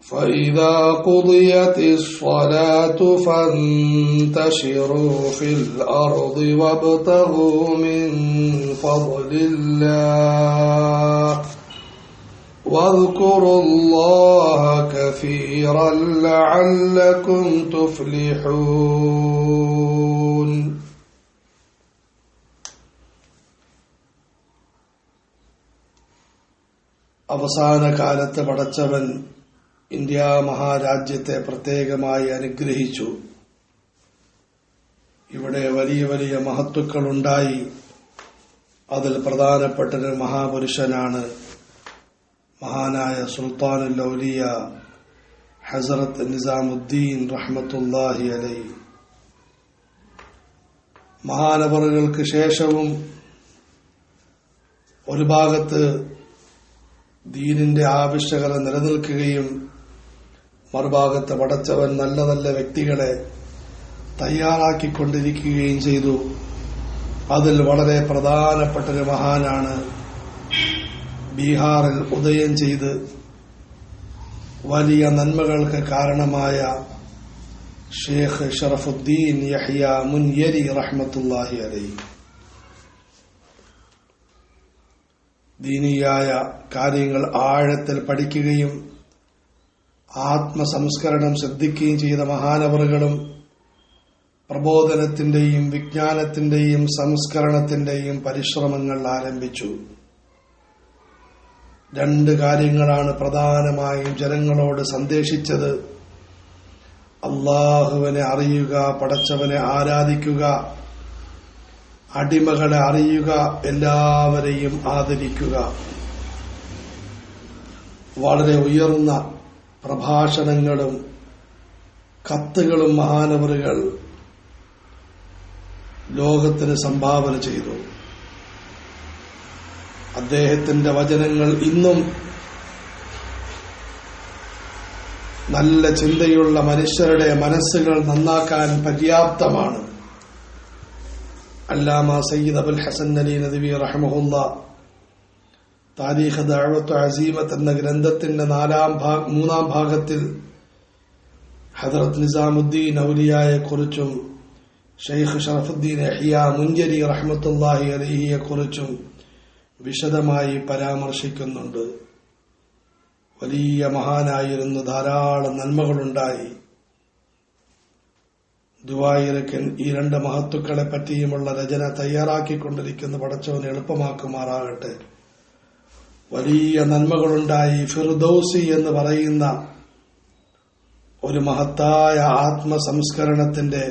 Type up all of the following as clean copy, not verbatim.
فإذا قضيت الصلاة فانتشروا في الأرض وابتغوا من فضل الله واذكروا الله كثيرا لعلكم تفلحون. അവസാന കാലത്ത് പടച്ചവൻ ഇന്ത്യ മഹാരാജ്യത്തെ പ്രത്യേകമായി അനുഗ്രഹിച്ചു. ഇവിടെ വലിയ വലിയ മഹത്തുക്കളുണ്ടായി. അതിൽ പ്രധാനപ്പെട്ടൊരു മഹാപുരുഷനാണ് മഹാനായ സുൽത്താനുൽ ഔലിയ ഹസ്രത്ത് നിസാമുദ്ദീൻ റഹ്മത്തുള്ളാഹി അലൈഹി. മഹാനവറുകൾക്ക് ശേഷവും ഒരു ഭാഗത്ത് ദീനിന്റെ ആവശ്യകത നിലനിൽക്കുകയും മറുഭാഗത്ത് പടച്ചവൻ നല്ല നല്ല വ്യക്തികളെ തയ്യാറാക്കിക്കൊണ്ടിരിക്കുകയും ചെയ്തു. അതിൽ വളരെ പ്രധാനപ്പെട്ടൊരു മഹാനാണ് ബീഹാറിൽ ഉദയം ചെയ്ത് വലിയ നന്മകൾക്ക് കാരണമായ ഷേഖ് ഷറഫുദ്ദീൻ യഹ്യ മുൻയരി റഹ്മത്തുള്ളാഹി അലൈഹി. ദീനിയായ കാര്യങ്ങൾ ആഴത്തിൽ പഠിക്കുകയും ആത്മസംസ്കരണം ശ്രദ്ധിക്കുകയും ചെയ്ത മഹാനവറുകളും പ്രബോധനത്തിന്റെയും വിജ്ഞാനത്തിന്റെയും സംസ്കരണത്തിന്റെയും പരിശ്രമങ്ങൾ ആരംഭിച്ചു. രണ്ട് കാര്യങ്ങളാണ് പ്രധാനമായും ജനങ്ങളോട് സന്ദേശിച്ചത്: അല്ലാഹുവിനെ അറിയുക, പടച്ചവനെ ആരാധിക്കുക, അടിമകളെ അറിയുക, എല്ലാവരെയും ആദരിക്കുക. വളരെ ഉയർന്ന പ്രഭാഷണങ്ങളും കത്തുകളും മഹാനവറുകൾ ലോകത്തിന് സംഭാവന ചെയ്തു. അദ്ദേഹത്തിന്റെ വചനങ്ങൾ ഇന്നും നല്ല ചിന്തയുള്ള മനുഷ്യരുടെ മനസ്സുകൾ നന്നാക്കാൻ പര്യാപ്തമാണ്. അല്ലാമ സയ്യിദ് അബുൽ ഹസൻ അലി നദ്വി റഹ്മഹുല്ലാ താരീഖ് ദഅവത്ത് അസീമത്ത് എന്ന ഗ്രന്ഥത്തിന്റെ മൂന്നാം ഭാഗത്തിൽ ഹദ്റത്ത് നിസാമുദ്ദീൻ ഔലിയായെ കുറിച്ചും ഷെയ്ഖ് ഷറഫുദ്ദീൻ യഹ്യ മുൻജരി റഹ്മത്തുള്ളാഹി അലൈഹിയെ കുറിച്ചും വിശദമായി പരാമർശിക്കുന്നുണ്ട്. വലിയ മഹാനായിരുന്നു, ധാരാളം നന്മകളുണ്ടായി. ദുആയിരക്കൻ ഈ രണ്ട് മഹത്തുക്കളെ പറ്റിയുമുള്ള രചന തയ്യാറാക്കിക്കൊണ്ടിരിക്കുന്ന പടച്ചവനെ എളുപ്പമാക്കുമാറാകട്ടെ. വലിയ നന്മകളുണ്ടായി. ഫിർദൗസി എന്ന് പറയുന്ന ഒരു മഹത്തായ ആത്മസംസ്കരണത്തിന്റെ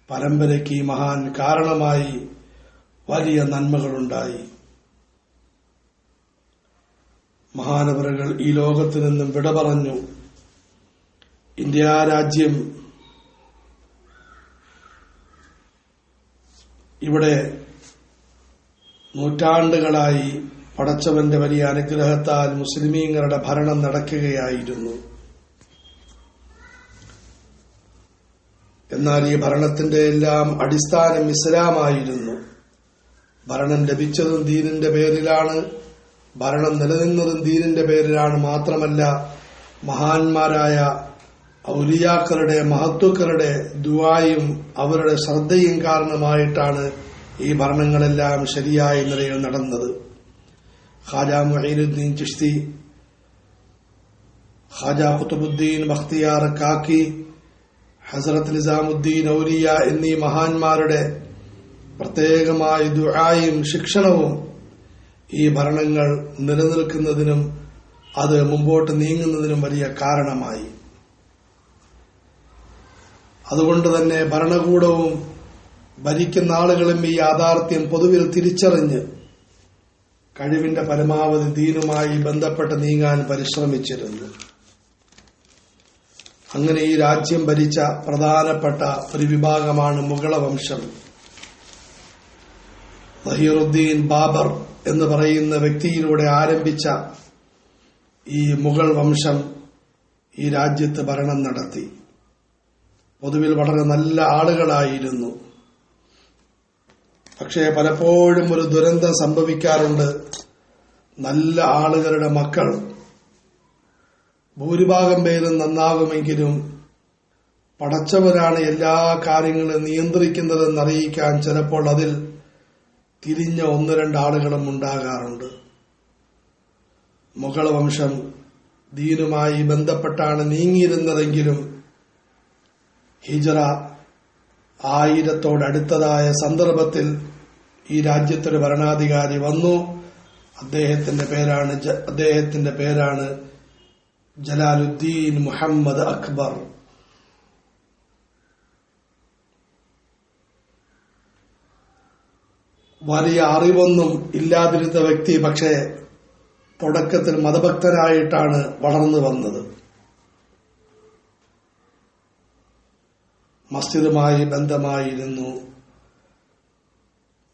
പരമ്പരയ്ക്ക് ഈ മഹാൻ കാരണമായി. വലിയ നന്മകളുണ്ടായി. മഹാനവറുകൾ ഈ ലോകത്തു നിന്നും വിട പറഞ്ഞു. ഇന്ത്യ രാജ്യം ഇവിടെ നൂറ്റാണ്ടുകളായി പടച്ചവന്റെ വലിയ അനുഗ്രഹത്താൽ മുസ്ലിമീങ്ങളുടെ ഭരണം നടക്കുകയായിരുന്നു. എന്നാൽ ഈ ഭരണത്തിന്റെ എല്ലാം അടിസ്ഥാനം ഇസ്ലാമായിരുന്നു. ഭരണം ലഭിച്ചതും ദീനിന്റെ പേരിലാണ്, ഭരണം നിലനിന്നതും ദീനിന്റെ പേരിലാണ്. മാത്രമല്ല, മഹാന്മാരായ ഔലിയാക്കളുടെ മഹത്തുക്കളുടെ ദുആയും അവരുടെ ശ്രദ്ധയും കാരണമായിട്ടാണ് ഈ ഭരണങ്ങളെല്ലാം ശരിയായ നിലയിൽ നടന്നത്. ഖാജ മുഈനുദ്ദീൻ ചിശ്തി, ഖാജ ഖുതുബുദ്ദീൻ ബഖ്തിയാർ കാക്കി, ഹസ്രത്ത് നിസാമുദ്ദീൻ ഔലിയ എന്നീ മഹാന്മാരുടെ പ്രത്യേകമായ ദുആയും ശിക്ഷണവും ഈ ഭരണങ്ങൾ നിലനിൽക്കുന്നതിനും അത് മുമ്പോട്ട് നീങ്ങുന്നതിനും വലിയ കാരണമായി. അതുകൊണ്ട് തന്നെ ഭരണകൂടവും ഭരിക്കുന്ന ആളുകളും ഈ യാഥാർത്ഥ്യം പൊതുവിൽ തിരിച്ചറിഞ്ഞ് കഴിവിന്റെ പരമാവധി ദീനുമായി ബന്ധപ്പെട്ട് നീങ്ങാൻ പരിശ്രമിച്ചിരുന്നു. അങ്ങനെ ഈ രാജ്യം ഭരിച്ച പ്രധാനപ്പെട്ട ഒരു വിഭാഗമാണ് മുഗള വംശം. സഹീറുദ്ദീൻ ബാബർ എന്ന് പറയുന്ന വ്യക്തിയിലൂടെ ആരംഭിച്ച ഈ മുഗൾ വംശം ഈ രാജ്യത്ത് ഭരണം നടത്തി. പൊതുവിൽ വളരെ നല്ല ആളുകളായിരുന്നു. പക്ഷേ പലപ്പോഴും ഒരു ദുരന്തം സംഭവിക്കാറുണ്ട്. നല്ല ആളുകളുടെ മക്കൾ ഭൂരിഭാഗം പേരും നന്നാകുമെങ്കിലും പടച്ചവനാണ് എല്ലാ കാര്യങ്ങളും നിയന്ത്രിക്കുന്നതെന്നറിയിക്കാൻ ചിലപ്പോൾ അതിൽ തിരിഞ്ഞ 1-2 ആളുകളും ഉണ്ടാകാറുണ്ട്. മുഗൾ വംശം ദീനുമായി ബന്ധപ്പെട്ടാണ് നീങ്ങിയിരുന്നതെങ്കിലും ഹിജ്റ 1000 സന്ദർഭത്തിൽ ഈ രാജ്യത്തൊരു ഭരണാധികാരി വന്നു. അദ്ദേഹത്തിന്റെ പേരാണ് ജലാലുദ്ദീൻ മുഹമ്മദ് അക്ബർ. വലിയ അറിവൊന്നും ഇല്ലാതിരുന്ന വ്യക്തി, പക്ഷേ തുടക്കത്തിൽ മതഭക്തനായിട്ടാണ് വളർന്നു വന്നത്. മസ്ജിദുമായി ബന്ധമായിരുന്നു,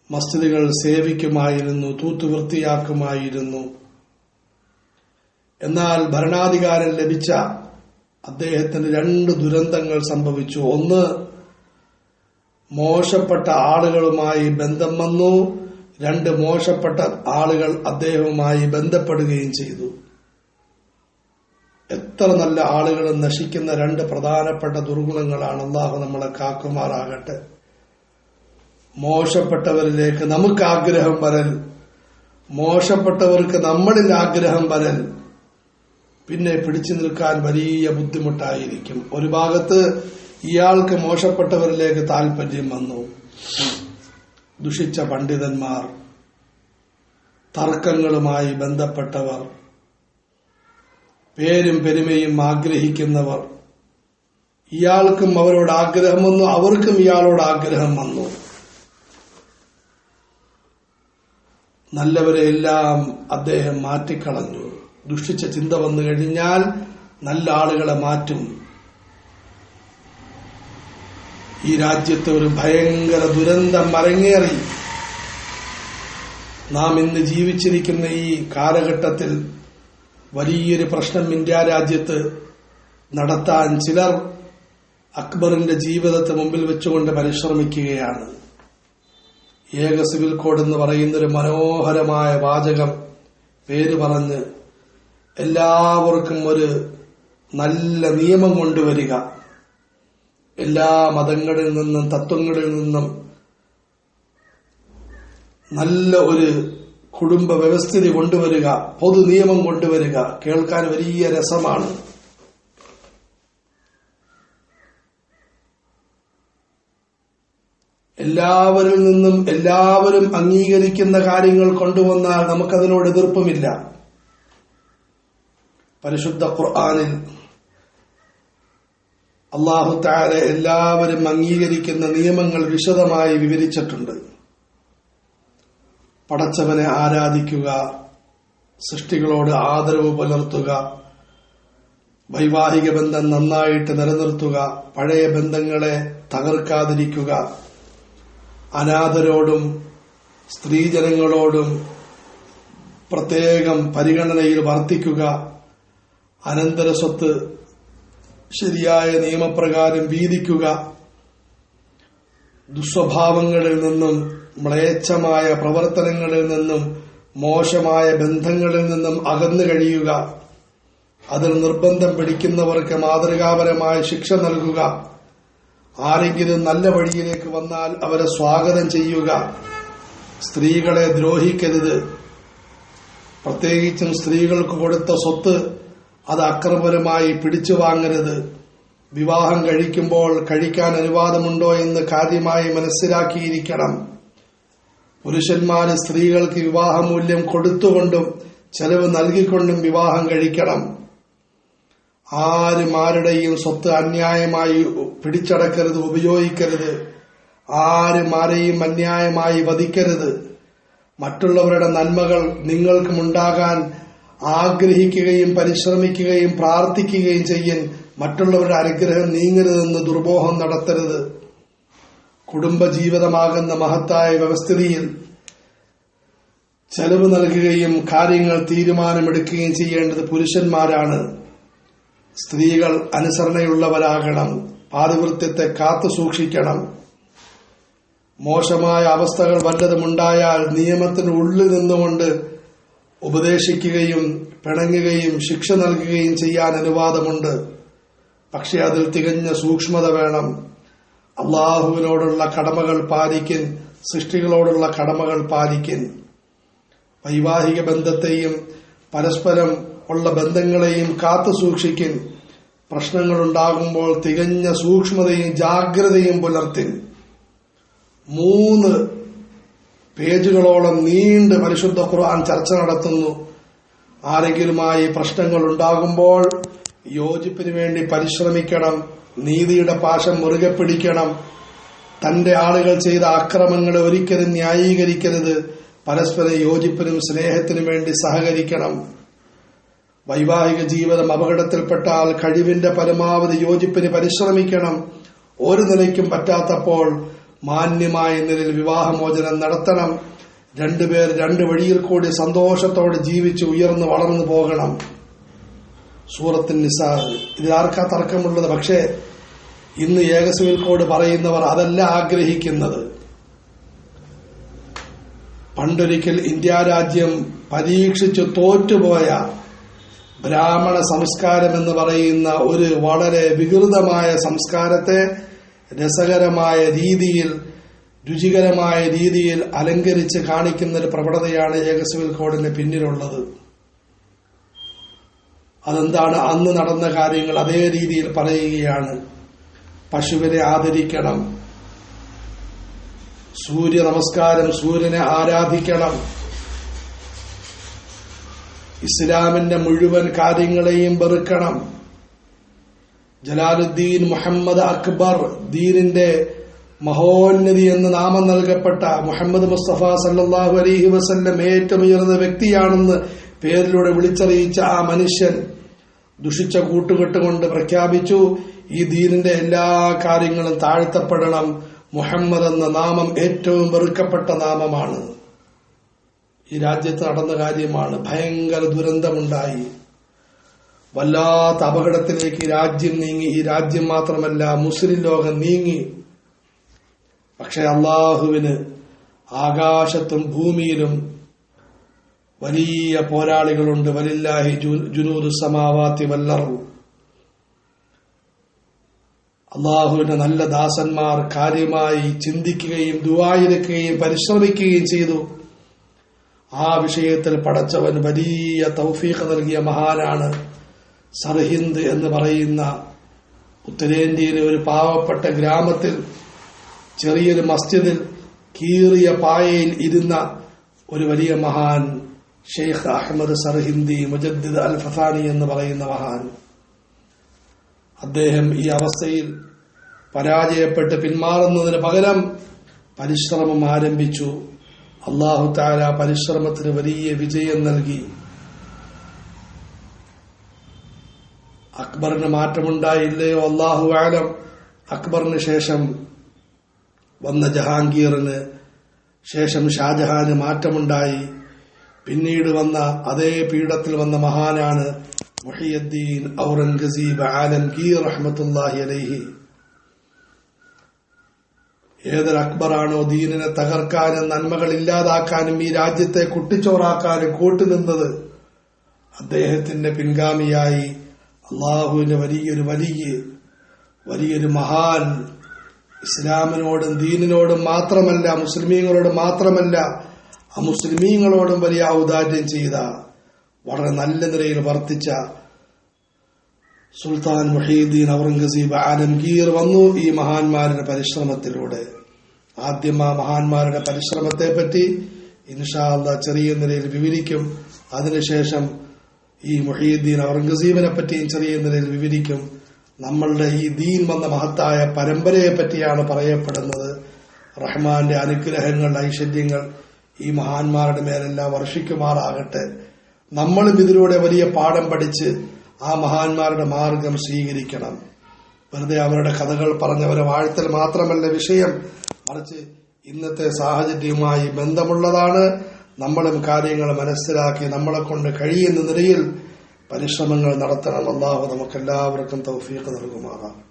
മസ്ജിദുകൾ സേവിക്കുമായിരുന്നു, തൂത്തുവൃത്തിയാക്കുമായിരുന്നു. എന്നാൽ ഭരണാധികാരം ലഭിച്ച അദ്ദേഹത്തിന് 2 ദുരന്തങ്ങൾ സംഭവിച്ചു. ഒന്ന്, മോശപ്പെട്ട ആളുകളുമായി ബന്ധം വന്നു. 2, മോശപ്പെട്ട ആളുകൾ അദ്ദേഹവുമായി ബന്ധപ്പെടുകയും ചെയ്തു. എത്ര നല്ല ആളുകളും നശിക്കുന്ന 2 പ്രധാനപ്പെട്ട ദുർഗുണങ്ങളാണ്. അല്ലാഹു നമ്മളെ കാക്കുമാറാകട്ടെ. മോശപ്പെട്ടവരിലേക്ക് നമുക്ക് ആഗ്രഹം വരൽ, മോശപ്പെട്ടവർക്ക് നമ്മളിൽ ആഗ്രഹം വരൽ, പിന്നെ പിടിച്ചു നിൽക്കാൻ വലിയ ബുദ്ധിമുട്ടായിരിക്കും. ഒരു ഭാഗത്ത് ഇയാൾക്ക് മോശപ്പെട്ടവരിലേക്ക് താല്പര്യം വന്നു. ദുഷിച്ച പണ്ഡിതന്മാർ, തർക്കങ്ങളുമായി ബന്ധപ്പെട്ടവർ, പേരും പെരുമയും ആഗ്രഹിക്കുന്നവർ, ഇയാൾക്കും അവരോട് ആഗ്രഹം വന്നു, അവർക്കും ഇയാളോട് ആഗ്രഹം വന്നു. നല്ലവരെ എല്ലാം അദ്ദേഹം മാറ്റിക്കളഞ്ഞു. ദുഷിച്ച ചിന്ത വന്നു കഴിഞ്ഞാൽ നല്ല ആളുകളെ മാറ്റും. ഈ രാജ്യത്ത് ഒരു ഭയങ്കര ദുരന്തം അരങ്ങേറി. നാം ഇന്ന് ജീവിച്ചിരിക്കുന്ന ഈ കാലഘട്ടത്തിൽ വലിയൊരു പ്രശ്നം ഇന്ത്യ രാജ്യത്ത് നടത്താൻ ചിലർ അക്ബറിന്റെ ജീവിതത്തെ മുമ്പിൽ വെച്ചുകൊണ്ട് പരിശ്രമിക്കുകയാണ്. ഏക സിവിൽ കോഡ് എന്ന് പറയുന്നൊരു മനോഹരമായ വാചകം പേര് പറഞ്ഞ് എല്ലാവർക്കും ഒരു നല്ല നിയമം കൊണ്ടുവരിക, എല്ലാ മതങ്ങളിൽ നിന്നും തത്വങ്ങളിൽ നിന്നും നല്ല ഒരു കുടുംബ വ്യവസ്ഥിതി കൊണ്ടുവരിക, പൊതു നിയമം കൊണ്ടുവരിക. കേൾക്കാൻ വലിയ രസമാണ്. എല്ലാവരിൽ നിന്നും എല്ലാവരും അംഗീകരിക്കുന്ന കാര്യങ്ങൾ കൊണ്ടുവന്നാൽ നമുക്കതിനോട് എതിർപ്പുമില്ല. പരിശുദ്ധ ഖുർആനിൽ അല്ലാഹു തആല എല്ലാവരും അംഗീകരിക്കുന്ന നിയമങ്ങൾ വിശദമായി വിവരിച്ചിട്ടുണ്ട്. പടച്ചവനെ ആരാധിക്കുക, സൃഷ്ടികളോട് ആദരവ് പുലർത്തുക, വൈവാഹിക ബന്ധം നന്നായിട്ട് നിലനിർത്തുക, പഴയ ബന്ധങ്ങളെ തകർക്കാതിരിക്കുക, അനാഥരോടും സ്ത്രീജനങ്ങളോടും പ്രത്യേകം പരിഗണനയിൽ വർത്തിക്കുക, അനന്തര സ്വത്ത് ശരിയായ നിയമപ്രകാരം വീതിക്കുക, ദുസ്വഭാവങ്ങളിൽ നിന്നും മ്ലേച്ഛമായ പ്രവർത്തനങ്ങളിൽ നിന്നും മോശമായ ബന്ധങ്ങളിൽ നിന്നും അകന്നു കഴിയുക, അതിൽ നിർബന്ധം പിടിക്കുന്നവർക്ക് മാതൃകാപരമായ ശിക്ഷ നൽകുക, ആരെങ്കിലും നല്ല വഴിയിലേക്ക് വന്നാൽ അവരെ സ്വാഗതം ചെയ്യുക, സ്ത്രീകളെ ദ്രോഹിക്കരുത്, പ്രത്യേകിച്ചും സ്ത്രീകൾക്ക് കൊടുത്ത സ്വത്ത് അത് അക്രമപരമായി പിടിച്ചു വാങ്ങരുത്, വിവാഹം കഴിക്കുമ്പോൾ കഴിക്കാൻ അനുവാദമുണ്ടോ എന്ന് കാര്യമായി മനസ്സിലാക്കിയിരിക്കണം, പുരുഷന്മാര് സ്ത്രീകൾക്ക് വിവാഹമൂല്യം കൊടുത്തുകൊണ്ടും ചെലവ് നൽകിക്കൊണ്ടും വിവാഹം കഴിക്കണം, ആരും ആരുടെയും സ്വത്ത് അന്യായമായി പിടിച്ചടക്കരുത്, ഉപയോഗിക്കരുത്, ആരും ആരെയും അന്യായമായി വധിക്കരുത്, മറ്റുള്ളവരുടെ നന്മകൾ നിങ്ങൾക്കുമുണ്ടാകാൻ ആഗ്രഹിക്കുകയും പരിശ്രമിക്കുകയും പ്രാർത്ഥിക്കുകയും ചെയ്യൻ, മറ്റുള്ളവരുടെ അനുഗ്രഹം നീങ്ങരുതെന്ന് ദുർമോഹം നടത്തരുത്. കുടുംബജീവിതമാകുന്ന മഹത്തായ വ്യവസ്ഥിതിയിൽ ചെലവ് നൽകുകയും കാര്യങ്ങൾ തീരുമാനമെടുക്കുകയും ചെയ്യേണ്ടത് പുരുഷന്മാരാണ്. സ്ത്രീകൾ അനുസരണയുള്ളവരാകണം, പാതിവൃത്യത്തെ കാത്തു സൂക്ഷിക്കണം. മോശമായ അവസ്ഥകൾ വല്ലതുമുണ്ടായാൽ നിയമത്തിന് ഉള്ളിൽ നിന്നുകൊണ്ട് ഉപദേശിക്കുകയും പിണങ്ങുകയും ശിക്ഷ നൽകുകയും ചെയ്യാൻ അനുവാദമുണ്ട്. പക്ഷെ അതിൽ തികഞ്ഞ സൂക്ഷ്മത വേണം. അള്ളാഹുവിനോടുള്ള കടമകൾ പാലിക്കൻ, സൃഷ്ടികളോടുള്ള കടമകൾ പാലിക്കൻ. വൈവാഹിക ബന്ധത്തെയും പരസ്പരം ഉള്ള ബന്ധങ്ങളെയും കാത്തു സൂക്ഷിക്കൻ. പ്രശ്നങ്ങളുണ്ടാകുമ്പോൾ തികഞ്ഞ സൂക്ഷ്മതയും ജാഗ്രതയും പുലർത്തിൻ. 3 പേജുകളോളം നീണ്ട് പരിശുദ്ധ ഖുർആൻ ചർച്ച നടത്തുന്നു. ആരെങ്കിലുമായി പ്രശ്നങ്ങൾ ഉണ്ടാകുമ്പോൾ യോജിപ്പിന് വേണ്ടി പരിശ്രമിക്കണം, നീതിയുടെ പാശം മുറുകെ പിടിക്കണം. തന്റെ ആളുകൾ ചെയ്ത അക്രമങ്ങളെ ഒരിക്കലും ന്യായീകരിക്കരുത്. പരസ്പര യോജിപ്പിനും സ്നേഹത്തിനും വേണ്ടി സഹകരിക്കണം. വൈവാഹിക ജീവിതം അപകടത്തിൽപ്പെട്ടാൽ കഴിവിന്റെ പരമാവധി യോജിപ്പിന് പരിശ്രമിക്കണം. ഒരു നിലയ്ക്കും പറ്റാത്തപ്പോൾ മാന്യമായ നിലയിൽ വിവാഹമോചനം നടത്തണം. 2 പേർ 2 വഴിയിൽ കൂടി സന്തോഷത്തോടെ ജീവിച്ച് ഉയർന്നു വളർന്നു പോകണം. സൂറത്തുൻ നിസാ. ഇതിലാർക്കാ തർക്കമുള്ളത്? പക്ഷേ ഇന്ന് ഏകസിവിൽ കോഡ് പറയുന്നവർ അതല്ല ആഗ്രഹിക്കുന്നത്. പണ്ടൊരിക്കൽ ഇന്ത്യ രാജ്യം പരീക്ഷിച്ചു തോറ്റുപോയ ബ്രാഹ്മണ സംസ്കാരം എന്ന് പറയുന്ന ഒരു വളരെ വികൃതമായ സംസ്കാരത്തെ രസകരമായ രീതിയിൽ, രുചികരമായ രീതിയിൽ അലങ്കരിച്ച് കാണിക്കുന്ന ഒരു പ്രവണതയാണ് ഏകസിവിൽ കോഡിന് പിന്നിലുള്ളത്. അതെന്താണ്? അന്ന് നടന്ന കാര്യങ്ങൾ അതേ രീതിയിൽ പറയുകയാണ്. പശുവിനെ ആദരിക്കണം, സൂര്യ നമസ്കാരം, സൂര്യനെ ആരാധിക്കണം, ഇസ്ലാമിന്റെ മുഴുവൻ കാര്യങ്ങളെയും വെറുക്കണം. ജലാലുദ്ദീൻ മുഹമ്മദ് അക്ബർ, ദീനിന്റെ മഹോന്നതി എന്ന് നാമം നൽകപ്പെട്ട മുഹമ്മദ് മുസ്തഫ സല്ലല്ലാഹു അലൈഹി വസല്ലം ഏറ്റവും ഉയർന്ന വ്യക്തിയാണെന്ന് പേരിലൂടെ വിളിച്ചറിയിച്ച ആ മനുഷ്യൻ ദുഷിച്ച കൂട്ടുകെട്ടുകൊണ്ട് പ്രഖ്യാപിച്ചു, ഈ ദീനിന്റെ എല്ലാ കാര്യങ്ങളും താഴ്ത്തപ്പെടണം. മുഹമ്മദ് എന്ന നാമം ഏറ്റവും വെറുക്കപ്പെട്ട നാമമാണ്. ഈ രാജ്യത്ത് നടന്ന കാര്യമാണ്. ഭയങ്കര ദുരന്തമുണ്ടായി. വല്ലാത്ത അപകടത്തിലേക്ക് രാജ്യം നീങ്ങി. ഈ രാജ്യം മാത്രമല്ല, മുസ്ലിം ലോകം നീങ്ങി. പക്ഷെ അള്ളാഹുവിന് ആകാശത്തും ഭൂമിയിലും വലിയ പോരാളികളുണ്ട്. വലില്ലാഹി ജുനൂദു സമാവാതി വല്ലർദ്. അള്ളാഹുവിന്റെ നല്ല ദാസന്മാർ കാര്യമായി ചിന്തിക്കുകയും ദുആയിരക്കുകയും പരിശ്രമിക്കുകയും ചെയ്തു. ആ വിഷയത്തിൽ പടച്ചവൻ വലിയ തൗഫീഖ് നൽകിയ മഹാനാണ്. സർഹിന്ദ് എന്ന് പറയുന്ന ഉത്തരേന്ത്യയിലെ ഒരു പാവപ്പെട്ട ഗ്രാമത്തിൽ ചെറിയൊരു മസ്ജിദിൽ കീറിയ പായയിൽ ഇരുന്ന ഒരു വലിയ മഹാൻ, ഷെയ്ഖ് അഹമ്മദ് സർഹിന്ദി മുജദ്ദിദ് അൽ ഫസാനി എന്ന് പറയുന്ന മഹാൻ. അദ്ദേഹം ഈ അവസ്ഥയിൽ പരാജയപ്പെട്ട് പിന്മാറുന്നതിന് പകരം പരിശ്രമം ആരംഭിച്ചു. അല്ലാഹു തആല പരിശ്രമത്തിന് വലിയ വിജയം നൽകി. അക്ബറിന് മാറ്റമുണ്ടായില്ലയോ അല്ലാഹു അഅലം. അക്ബറിന് ശേഷം വന്ന ജഹാംഗീറിന്, ശേഷം ഷാജഹാന് മാറ്റമുണ്ടായി. പിന്നീട് വന്ന അതേ പീഠത്തിൽ വന്ന മഹാനാണ് മുഹിയുദ്ദീൻ ഔറംഗസീബ് ആലംഗീർ റഹ്മത്തുള്ളാഹി അലൈഹി. ഏതൊരു അക്ബറാണോ ദീനിനെ തകർക്കാനും നന്മകൾ ഇല്ലാതാക്കാനും ഈ രാജ്യത്തെ കുട്ടിച്ചോറാക്കാനും കൂട്ടുനിന്നത്, അദ്ദേഹത്തിന്റെ പിൻഗാമിയായി അള്ളാഹുവിന്റെ വലിയൊരു മഹാൻ, ഇസ്ലാമിനോടും ദീനിനോടും മാത്രമല്ല, മുസ്ലിമീങ്ങളോടും മാത്രമല്ല, അമുസ്ലിമീങ്ങളോടും വലിയ ഔദാര്യം ചെയ്ത, വളരെ നല്ല നിലയിൽ വർത്തിച്ച സുൽത്താൻ മുഹീദ്ദീൻ ഔറംഗസീബ് ആലംഗീർ വന്നു ഈ മഹാന്മാരുടെ പരിശ്രമത്തിലൂടെ. ആദ്യം ആ മഹാന്മാരുടെ പരിശ്രമത്തെ പറ്റി ഇൻഷാ അല്ലാഹ് ചെറിയ നിലയിൽ വിവരിക്കും. അതിനുശേഷം ഈ മുഹീദ്ദീൻ ഔറംഗസീബിനെ പറ്റിയും ചെറിയ നിലയിൽ വിവരിക്കും. നമ്മളുടെ ഈ ദീൻ വന്ന മഹത്തായ പരമ്പരയെ പറ്റിയാണ് പറയപ്പെടുന്നത്. റഹ്മാന്റെ അനുഗ്രഹങ്ങൾ, ഐശ്വര്യങ്ങൾ ഈ മഹാന്മാരുടെ മേലെല്ലാം വർഷിക്കുമാറാകട്ടെ. നമ്മളും ഇതിലൂടെ വലിയ പാഠം പഠിച്ച് ആ മഹാന്മാരുടെ മാർഗം സ്വീകരിക്കണം. വെറുതെ അവരുടെ കഥകൾ പറഞ്ഞവരെ വാഴ്ത്തൽ മാത്രമല്ല വിഷയം, മറിച്ച് ഇന്നത്തെ സാഹചര്യവുമായി ബന്ധമുള്ളതാണ്. നമ്മളും കാര്യങ്ങൾ മനസ്സിലാക്കി നമ്മളെ കൊണ്ട് കഴിയുന്ന നിലയിൽ പരിശ്രമങ്ങൾ നടത്തണം. അല്ലാഹു നമുക്കെല്ലാവർക്കും തൗഫീഖ് നൽകുമാറാകട്ടെ.